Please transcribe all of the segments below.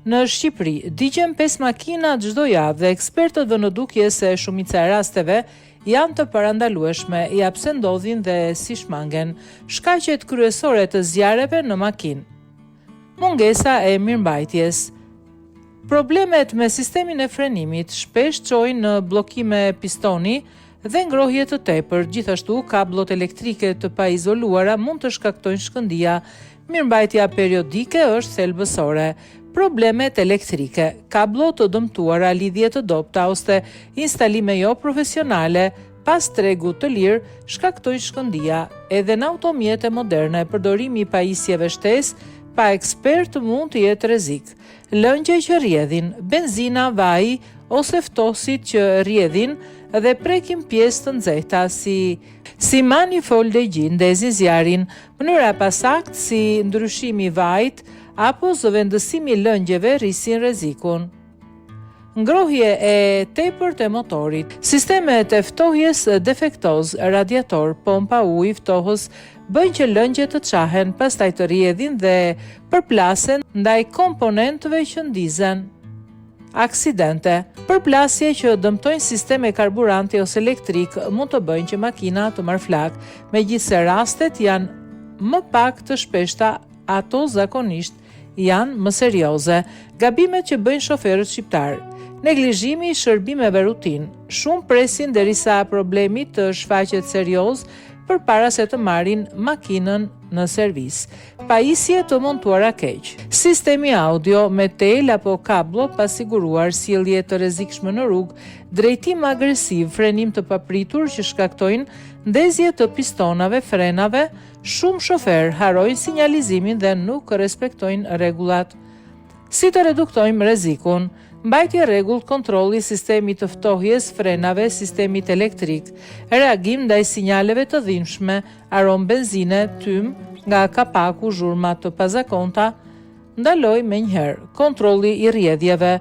Në Shqipëri, digjen 5 makina çdo javë dhe ekspertët vënë në dukje se shumica e rasteve janë të parandalueshme, ja pse ndodhin dhe si shmangen shkaqet kryesore të zjarreve në makinë. Mungesa e mirëmbajtjes. Problemet me sistemin e frenimit shpesh çojnë në bllokime pistoni dhe ngrohje të tepër, gjithashtu kabllot elektrike të paizoluara mund të shkaktojnë shkëndija. Mirëmbajtja periodike është thelbësore. Problemet elektrike, kablo të dëmtuara, lidhje të dobta ose instalime jo profesionale pas tregu të lirë shkaktojnë shkëndija. Edhe në automjete moderne, përdorimi i pajisjeve shtesë pa ekspert mund të jetë rrezik. Lëngje që rrjedhin, benzina, vaj ose ftosit që rrjedhin dhe prekin pjesë të nxehta si manifoldeji ndezin zjarin, mënyra pasakt si ndryshimi i vajit apo zëvendësimi lëngjeve rrisin rrezikun. Ngrohje e tepërt e motorit. Sistemet e ftohjes defektoz, radiator, pompa ujë, ftohës bëjnë që lëngjet të çahen, pastaj të rrjedhin dhe përplasen ndaj komponentëve që ndizen. Aksidente. Përplasje që dëmtojnë sisteme karburanti ose elektrik mund të bëjnë që makina të marrë flak, megjithse rastet janë më pak të shpeshta, ato zakonisht janë më serioze. Gabimet që bëjnë shoferët shqiptar. Neglizhimi i shërbimeve rutin. Shumë presin derisa problemi të shfaqet serioz përpara se të marrin makinën në servis. Pajisje të montuara keq. Sistemi audio me tel apo kablo pa siguruar, sjellje të rrezikshme në rrugë, drejtim agresiv, frenim të papritur që shkaktojnë ndezje të pistonave, frenave. Shumë shofer harojnë sinjalizimin dhe nuk respektojnë rregullat. Si të reduktojmë rrezikun? Mbajtje rregullt, kontrolli sistemit të ftohjes, frenave, sistemit elektrik, reagim ndaj sinjaleve të dhimbshme, aromë benzine, tym nga kapaku, zhurma të pazakonta, ndaloj menjëherë. Kontrolli i rrjedhjeve.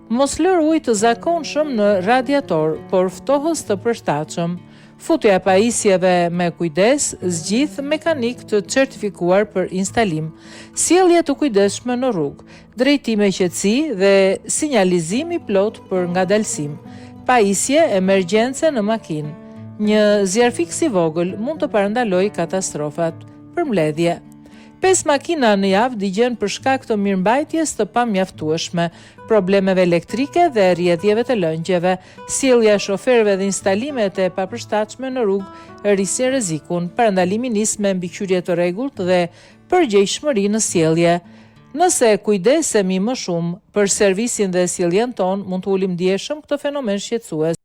Mos lër ujë të zakonshëm në radiator, por ftohës të përshtatshëm. Futja e pajisjeve me kujdes, zgjidh mekanik të certifikuar për instalim, sjellje të kujdesshme në rrugë, drejtime qetësi dhe sinjalizim i plot për ngadalësim, pajisje emergjence në makinë. Një zjarrfiks i vogël mund të parandalojë katastrofat. Përmbledhje. 5 makina në javë digjen për shkak të mirëmbajtjes të pamjaftueshme, problemeve elektrike dhe rrjedhjeve të lëngjeve, sjellja e shoferëve dhe instalimet e papërshtatshme në rrugë rrisin rrezikun. Parandalimi nis me mbikëqyrje të rregullt dhe përgjegjshmëri në sjellje. Nëse kujdesemi më shumë për servisin dhe sjelljen ton, mund të ulim ndjeshëm këtë fenomen shqetësues.